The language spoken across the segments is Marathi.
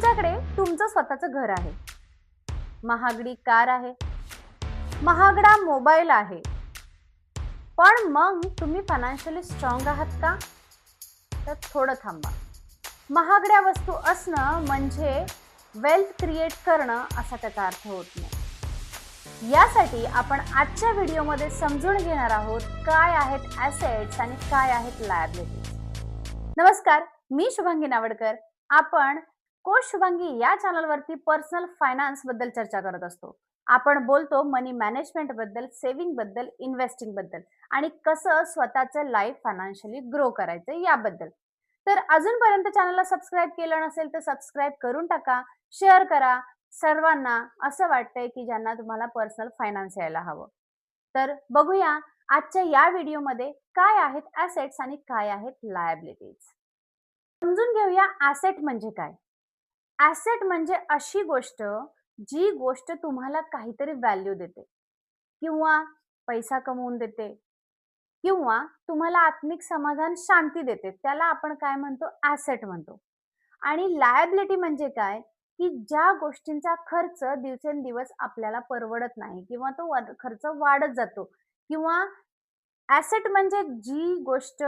तुमच्याकडे तुमचं स्वतःचं घर आहे, महागडी कार आहे, महागडा मोबाईल आहे, पण मग तुम्ही फायनान्शियली स्ट्रॉंग आहात का? तर थोडं थांबा. महागड्या वस्तू असणं म्हणजे वेल्थ क्रिएट करणं असा त्याचा अर्थ होत नाही. यासाठी आपण आजच्या व्हिडिओमध्ये समजून घेणार आहोत काय आहेत ॲसेट्स आणि काय आहेत लायबिलिटीज. नमस्कार, मी शुभांगी नावडकर. आपण कोश शुभांगी या चॅनलवरती पर्सनल फायनान्स बद्दल चर्चा करत असतो. आपण बोलतो मनी मॅनेजमेंट बद्दल, सेव्हिंग बद्दल, इन्व्हेस्टिंग बद्दल आणि कसं स्वतःचं लाईफ फायनान्शियली ग्रो करायचं याबद्दल. तर अजूनपर्यंत चॅनलला सबस्क्राईब केलं नसेल तर सबस्क्राईब करून टाका, शेअर करा सर्वांना असं वाटतंय की ज्यांना तुम्हाला पर्सनल फायनान्स यायला हवं. तर बघूया आजच्या या व्हिडिओमध्ये काय आहेत ॲसेट्स आणि काय आहेत लायबिलिटीज. समजून घेऊया ॲसेट म्हणजे काय. ॲसेट म्हणजे अशी गोष्ट जी गोष्ट तुम्हाला काहीतरी व्हॅल्यू देते किंवा पैसा कमवून देते किंवा तुम्हाला आत्मिक समाधान, शांती देते. त्याला आपण काय म्हणतो? ॲसेट म्हणतो. आणि लायबिलिटी म्हणजे काय? की ज्या गोष्टींचा खर्च दिवसेंदिवस आपल्याला परवडत नाही किंवा तो खर्च वाढत जातो किंवा ॲसेट म्हणजे जी गोष्ट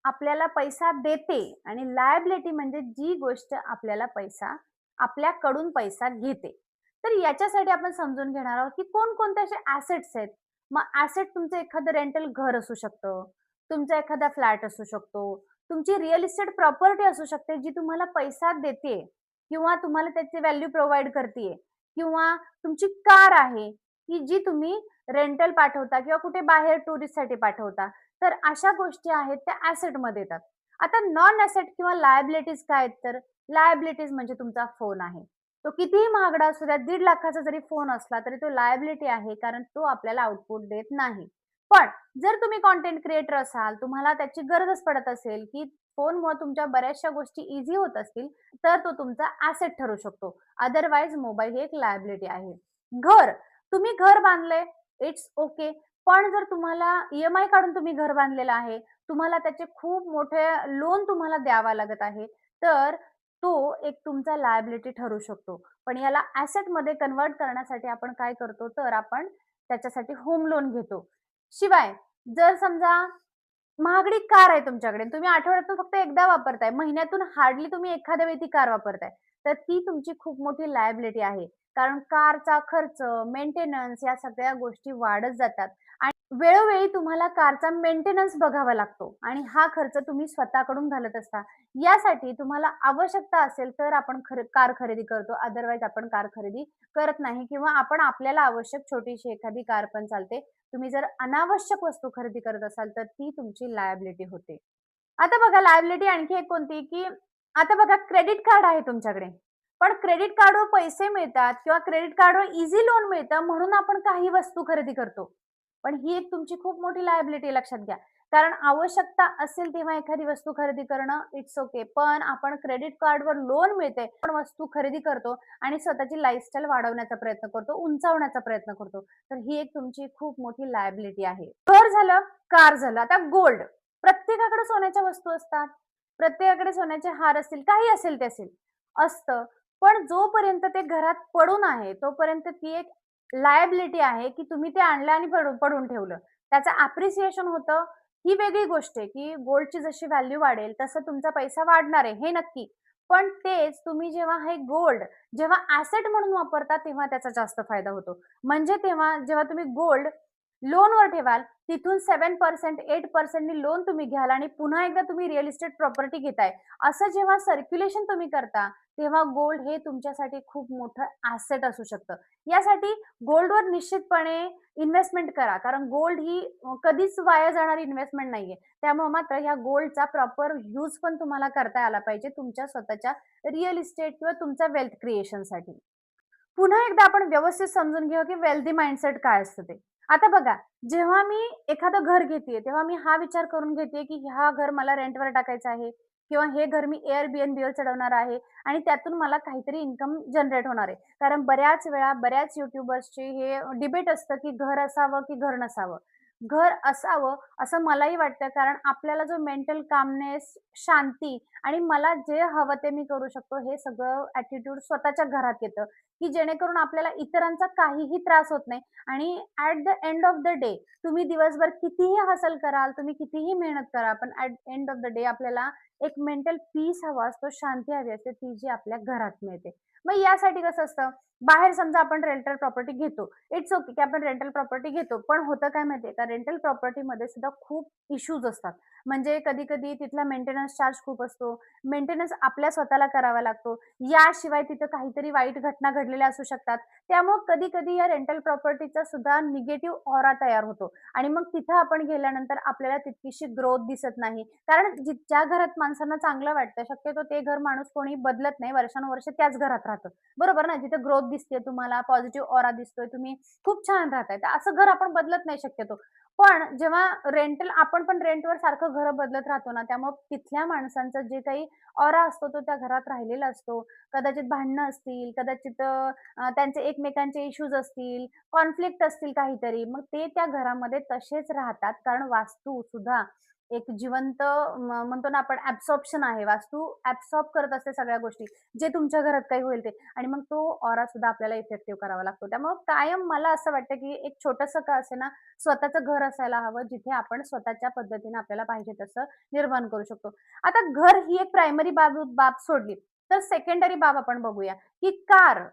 आपल्याला पैसा देते आणि लायबिलिटी म्हणजे जी गोष्ट आपल्याकडून पैसा घेते. तर याच्यासाठी आपण समजून घेणार आहोत की कोणकोणते असे ॲसेट्स आहेत. मग ॲसेट तुमचं एखादं रेंटल घर असू शकतं, तुमचा एखादा फ्लॅट असू शकतो, तुमची रिअल इस्टेट प्रॉपर्टी असू शकते जी तुम्हाला पैसा देते किंवा तुम्हाला त्याची व्हॅल्यू प्रोव्हाईड करते किंवा तुमची कार आहे की जी तुम्ही रेंटल पाठवता किंवा कुठे बाहेर टुरिस्टसाठी पाठवता. तर अशा गोष्टी आहेत त्या ॲसेटमध्ये येतात. आता नॉन ॲसेट किंवा लायबिलिटीज काय आहेत? तर लायबिलिटीज म्हणजे तुमचा फोन आहे. तो कितीही महागडा असू द्या, 1.5 लाखाचा जरी फोन असला तरी तो लायबिलिटी आहे, कारण तो आपल्याला आउटपुट देत नाही. पण जर तुम्ही कंटेंट क्रिएटर असाल, तुम्हाला त्याची गरजच पडत असेल की फोनमुळे तुमच्या बऱ्याचशा गोष्टी ईझी होत असतील, तर तो तुमचा ॲसेट ठरू शकतो. अदरवाईज मोबाईल ही एक लायबिलिटी आहे. घर, तुम्ही घर बांधलंय, इट्स ओके. पण जर तुम्हाला ई-एम-आय काढून तुम्ही घर बांधलेलं आहे, तुम्हाला त्याचे खूप मोठे लोन तुम्हाला द्यावा लागत आहे, तर तो एक तुमचा लायबिलिटी ठरू शकतो. पण याला ॲसेटमध्ये कन्व्हर्ट करण्यासाठी आपण काय करतो, तर आपण त्याच्यासाठी होम लोन घेतो. शिवाय जर समजा महागडी कार आहे तुमच्याकडे, तुम्ही आठवड्यातून फक्त एकदा वापरताय, महिन्यातून हार्डली तुम्ही एखाद्या वेळी ती कार वापरताय, तर ती तुमची खूप मोठी लायबिलिटी आहे. कारण कारचा खर्च, मेंटेनन्स या सगळ्या गोष्टी वाढत जातात आणि वेळोवेळी तुम्हाला कारचा मेंटेनन्स बघावा लागतो आणि हा खर्च तुम्ही स्वतःकडून घालत असता. यासाठी तुम्हाला आवश्यकता असेल तर आपण कार खरेदी करतो, अदरवाईज आपण कार खरेदी करत नाही किंवा आपण आपल्याला आवश्यक छोटीशी एखादी कार पण चालते. तुम्ही जर अनावश्यक वस्तू खरेदी करत असाल तर ती तुमची लायबिलिटी होते. आता बघा लायबिलिटी आणखी एक कोणती, की आता बघा क्रेडिट कार्ड आहे तुमच्याकडे. पण क्रेडिट कार्डवर पैसे मिळतात किंवा क्रेडिट कार्डवर ईझी लोन मिळतं म्हणून आपण काही वस्तू खरेदी करतो. पण ही एक तुमची खूप मोठी लायबिलिटी लक्षात घ्या. कारण आवश्यकता असेल तेव्हा एखादी वस्तू खरेदी करणं इट्स ओके. पण आपण क्रेडिट कार्डवर लोन मिळते, आपण वस्तू खरेदी करतो आणि स्वतःची लाईफस्टाईल वाढवण्याचा प्रयत्न करतो, उंचावण्याचा प्रयत्न करतो. तर ही एक तुमची खूप मोठी लायबिलिटी आहे. घर झालं, कार झालं. आता गोल्ड. प्रत्येकाकडे सोन्याच्या वस्तू असतात. प्रत्येकाकडे सोन्याचे हार असतील, काही असेल ते असेल, असतं. पण जोपर्यंत ते घरात पडून आहे, तोपर्यंत ती एक लायबिलिटी आहे, की तुम्ही ते आणलं आणि पडून ठेवलं. त्याचं अप्रिसिएशन होतं, ही वेगळी गोष्ट आहे, की गोल्डची जशी व्हॅल्यू वाढेल, तसं तुमचा पैसा वाढणार आहे, हे नक्की. पण तेच तुम्ही जेव्हा हे गोल्ड जेव्हा ॲसेट म्हणून वापरता, तेव्हा त्याचा जास्त फायदा होतो. म्हणजे तेव्हा जेव्हा तुम्ही गोल्ड लोनवर ठेवाल, तिथून 7% 8% नी लोन तुम्ही घ्याल आणि पुन्हा एकदा तुम्ही रिअल इस्टेट प्रॉपर्टी घेताय. असं जेव्हा सर्क्युलेशन तुम्ही करता, तेव्हा गोल्ड हे तुमच्यासाठी खूप मोठं ॲसेट असू शकतं. यासाठी गोल्डवर निश्चितपणे इन्व्हेस्टमेंट करा. कारण गोल्ड ही कधीच वाया जाणारी इन्व्हेस्टमेंट नाहीये. त्यामुळे मात्र ह्या गोल्डचा प्रॉपर यूज पण तुम्हाला करता आला पाहिजे तुमच्या स्वतःच्या रिअल इस्टेट किंवा तुमच्या वेल्थ क्रिएशनसाठी. पुन्हा एकदा आपण व्यवस्थित समजून घेऊ, की वेल्दी माइंडसेट काय असतं ते. आता बघा, जेव्हा मी एखादं घर घेतेय, तेव्हा मी हा विचार करून घेतेय, की हा घर मला रेंटवर टाकायचं आहे किंवा हे घर मी Airbnbवर चढवणार आहे आणि त्यातून मला काहीतरी इन्कम जनरेट होणार आहे. कारण बऱ्याच वेळा बऱ्याच यूट्यूबर्सचे हे डिबेट असतं, की घर असावं की घर नसावं. घर असावं असं मलाही वाटतं. कारण आपल्याला जो मेंटल कामनेस, शांती आणि मला जे हवं ते मी करू शकतो, हे सगळं ॲटिट्यूड स्वतःच्या घरात येतं, की जेणेकरून आपल्याला इतरांचा काहीही त्रास होत नाही आणि at the end of the day तुम्ही दिवसभर कितीही हसल कराल, तुम्ही कितीही मेहनत करा, पण at end of the day आपल्याला एक मेंटल पीस हवा असतो, शांती हवी असते, ती जी आपल्या घरात मिळते. मग यासाठी कसं असतं, बाहेर समजा आपण रेंटल प्रॉपर्टी घेतो. इट्स ओके की आपण रेंटल प्रॉपर्टी घेतो. पण होतं काय माहिती का, रेंटल प्रॉपर्टीमध्ये सुद्धा खूप इश्यूज असतात. म्हणजे कधी-कधी तिथला मेंटेनन्स चार्ज खूप असतो. मेंटेनन्स आपल्या स्वतःला करावा लागतो. याशिवाय तिथं काहीतरी वाईट घटना घडलेल्या असू शकतात. त्यामुळं कधी-कधी या रेंटल प्रॉपर्टीचा सुद्धा निगेटिव्ह ऑरा तयार होतो आणि मग तिथं आपण गेल्यानंतर आपल्याला तितकीशी ग्रोथ दिसत नाही. कारण ज्या घरात माणसांना चांगलं वाटतं, शक्यतो ते घर माणूस कोणी बदलत नाही. वर्षानुवर्षे त्याच घरात राहतं. बरोबर ना? जिथे ग्रोथ दिसते तुम्हाला, पॉझिटिव्ह ऑरा दिसतोय, तुम्ही खूप छान राहताय. तर असं घर आपण बदलत नाही शक्यतो. पण जेव्हा रेंटल आपण पण रेंटवर सारखं घरं बदलत राहतो ना, त्यामुळं तिथल्या माणसांचं जे काही ऑरा असतो, तो त्या घरात राहिलेला असतो. कदाचित भांडणं असतील, कदाचित त्यांचे एकमेकांचे इश्यूज असतील, कॉन्फ्लिक्ट असतील काहीतरी. मग ते त्या घरामध्ये तसेच राहतात. कारण वास्तू सुद्धा एक जिवंत म्हणतो ना आपण ॲब्सॉर्प्शन आहे. वास्तू ॲब्सॉर्ब करत असते सगळ्या गोष्टी. जे तुमच्या घरात काही होईल ते आणि मग तो ऑरा सुद्धा आपल्याला इफेक्टिव्ह करावा लागतो. त्यामुळं कायम मला असं वाटतं, की एक छोटंसं का असेना स्वतःचं घर असायला हवं, जिथे आपण स्वतःच्या पद्धतीने आपल्याला पाहिजे तसं निर्माण करू शकतो. आता घर ही एक प्रायमरी बाब बाब सोडली, तर सेकंडरी बाब आपण बघूया, की कार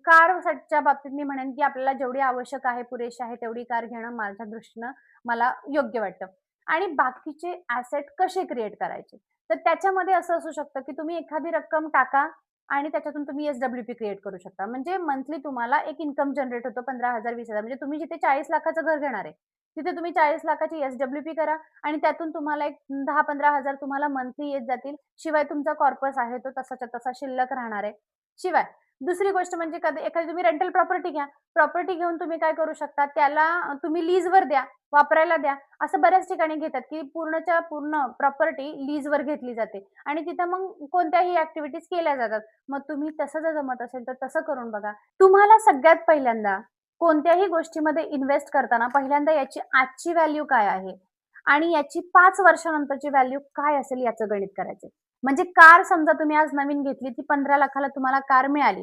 कारच्या बाबतीत मी म्हणेन, की आपल्याला जेवढी आवश्यक आहे, पुरेशी आहे तेवढी कार घेणं माझ्या दृष्टीनं मला योग्य वाटतं. आणि बाकीचे ॲसेट कसे क्रिएट करायचे? तर त्याच्यामध्ये असं असू शकतं, की तुम्ही एखादी रक्कम टाका आणि त्याच्यातून तुम्ही एस-डब्ल्यू-पी क्रिएट करू शकता. म्हणजे मंथली तुम्हाला एक इन्कम जनरेट होतो 15,000 20,000 म्हणजे तुम्ही जिथे 40,00,000चं घर घेणार आहे, तिथे तुम्ही 40,00,000ची एस-डब्ल्यू-पी करा आणि त्यातून तुम्हाला एक 10,000-15,000 तुम्हाला मंथली येत जातील. शिवाय तुमचा कॉर्पस आहे तो तसाच्या तसा शिल्लक राहणार आहे. शिवाय दुसरी गोष्ट म्हणजे कधी एखादी तुम्ही रेंटल प्रॉपर्टी घ्या. प्रॉपर्टी घेऊन तुम्ही काय करू शकता, त्याला तुम्ही लीजवर द्या, वापरायला द्या. असं बऱ्याच ठिकाणी घेतात, की पूर्णच्या पूर्ण प्रॉपर्टी लीजवर घेतली जाते आणि तिथं मग कोणत्याही ॲक्टिव्हिटीज केल्या जातात. मग तुम्ही तसं जर जमत असेल, तर तसं करून बघा. तुम्हाला सगळ्यात पहिल्यांदा कोणत्याही गोष्टीमध्ये इन्व्हेस्ट करताना पहिल्यांदा याची आजची व्हॅल्यू काय आहे आणि याची 5 वर्षानंतरची व्हॅल्यू काय असेल याचं गणित करायचं. म्हणजे कार समजा तुम्ही आज नवीन घेतली, ती 15,00,000ला तुम्हाला कार मिळाली.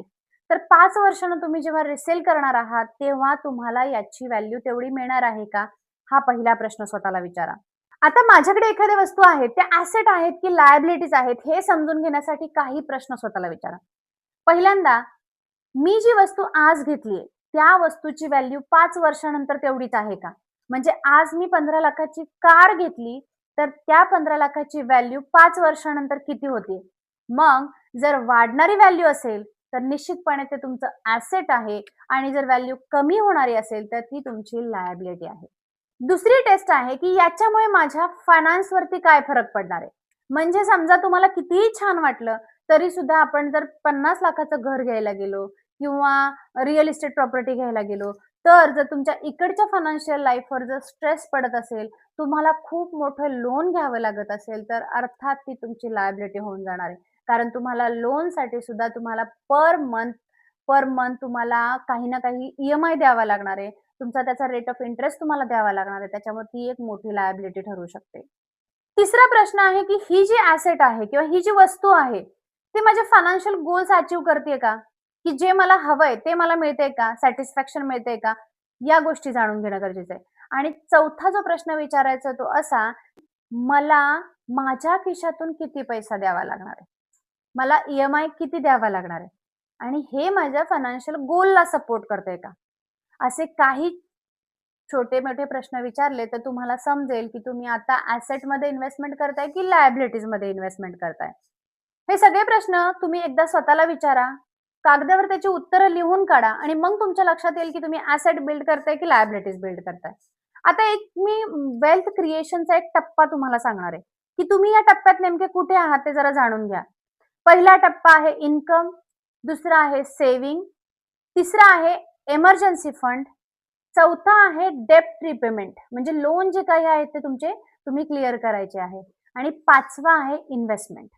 तर 5 वर्षानं तुम्ही जेव्हा रिसेल करणार आहात, तेव्हा तुम्हाला याची व्हॅल्यू तेवढी मिळणार आहे का? हा पहिला प्रश्न स्वतःला विचारा. आता माझ्याकडे एखाद्या वस्तू आहेत, त्या ॲसेट आहेत की लायबिलिटीज आहेत, हे समजून घेण्यासाठी काही प्रश्न स्वतःला विचारा. पहिल्यांदा, मी जी वस्तू आज घेतलीये, त्या वस्तूची व्हॅल्यू 5 वर्षानंतर तेवढीच आहे का? म्हणजे आज मी 15,00,000ची कार घेतली, तर त्या 15,00,000ची व्हॅल्यू 5 वर्षानंतर किती होते? मग जर वाढणारी व्हॅल्यू असेल, तर निश्चितपणे ते तुमचं ॲसेट आहे आणि जर व्हॅल्यू कमी होणारी असेल, तर ती तुमची लायबिलिटी आहे. दुसरी टेस्ट आहे, की याच्यामुळे माझ्या फायनान्सवरती काय फरक पडणार आहे? म्हणजे समजा तुम्हाला कितीही छान वाटलं, तरी सुद्धा आपण जर 50,00,000चं घर घ्यायला गेलो किंवा रिअल इस्टेट प्रॉपर्टी घ्यायला गेलो, तर जर तुमच्या इकडच्या फायनान्शियल लाईफवर जर स्ट्रेस पडत असेल, तुम्हाला खूप मोठं लोन घ्यावं लागत असेल, तर अर्थात ती तुमची लायबिलिटी होऊन जाणार आहे. कारण तुम्हाला लोनसाठी सुद्धा तुम्हाला पर मंथ तुम्हाला काही ना काही ई द्यावा लागणार आहे. तुमचा त्याचा रेट ऑफ इंटरेस्ट तुम्हाला द्यावा लागणार आहे. त्याच्यामुळे ती एक मोठी लायबिलिटी ठरू शकते. तिसरा प्रश्न आहे, की ही जी ॲसेट आहे किंवा ही जी वस्तू आहे, ती माझे फायनान्शियल गोल्स अचीव्ह करतेय का? की जे मला हवंय ते मला मिळतंय का? सॅटिस्फॅक्शन मिळतंय का? या गोष्टी जाणून घेणं गरजेचं आहे. आणि चौथा जो प्रश्न विचारायचा तो असा, मला माझ्या खिशातून किती पैसा द्यावा लागणार आहे? मला ई किती द्यावा लागणार आहे? आणि हे माझ्या फायनान्शियल गोलला सपोर्ट करतंय का? असे काही छोटे-मोठे प्रश्न विचारले, तर तुम्हाला समजेल, की तुम्ही आता ॲसेटमध्ये इन्व्हेस्टमेंट करताय, की लायबिलिटीजमध्ये इन्व्हेस्टमेंट करताय. हे सगळे प्रश्न तुम्ही एकदा स्वतःला विचारा. कागदावर त्याची उत्तरं लिहून काढा आणि मग तुमच्या लक्षात येईल, की तुम्ही ॲसेट बिल्ड करताय, की लायबिलिटीज बिल्ड करताय. आता एक मी वेल्थ क्रिएशनचा एक टप्पा तुम्हाला सांगणार आहे, की तुम्ही या टप्प्यात नेमके कुठे आहात ते जरा जाणून घ्या. पहिला टप्पा आहे इन्कम, दुसरा आहे सेव्हिंग, तिसरा आहे एमर्जन्सी फंड, चौथा आहे डेब्ट रिपेमेंट म्हणजे लोन जे काही आहे ते तुमचे तुम्ही क्लिअर करायचे आहे आणि 5वा आहे इन्व्हेस्टमेंट.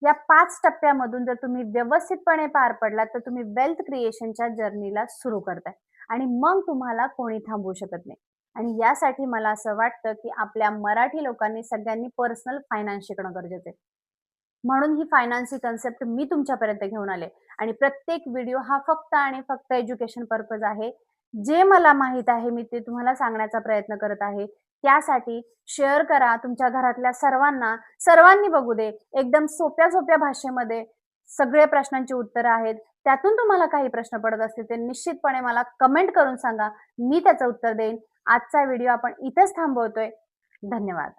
या 5 टप्प्यामधून जर तुम्ही व्यवस्थितपणे पार पडलात, तर तुम्ही वेल्थ क्रिएशनच्या जर्नीला सुरू करताय आणि मग तुम्हाला कोणी थांबवू शकत नाही. आणि यासाठी मला असं वाटतं, की आपल्या मराठी लोकांनी सगळ्यांनी पर्सनल फायनान्स शिकणं गरजेचं आहे. म्हणून ही फायनान्स ही कन्सेप्ट मी तुमच्यापर्यंत घेऊन आले आणि प्रत्येक व्हिडिओ हा फक्त आणि फक्त एज्युकेशन पर्पज आहे. जे मला माहीत आहे मी ते तुम्हाला सांगण्याचा प्रयत्न करत आहे. त्यासाठी शेअर करा तुमच्या घरातल्या सर्वांना, सर्वांनी बघू दे. एकदम सोप्या-सोप्या भाषेमध्ये सगळे प्रश्नांची उत्तरं आहेत. त्यातून तुम्हाला काही प्रश्न पडत असतील, ते निश्चितपणे मला कमेंट करून सांगा. मी त्याचं उत्तर देईन. आजचा व्हिडिओ आपण इथेच थांबवतोय. धन्यवाद.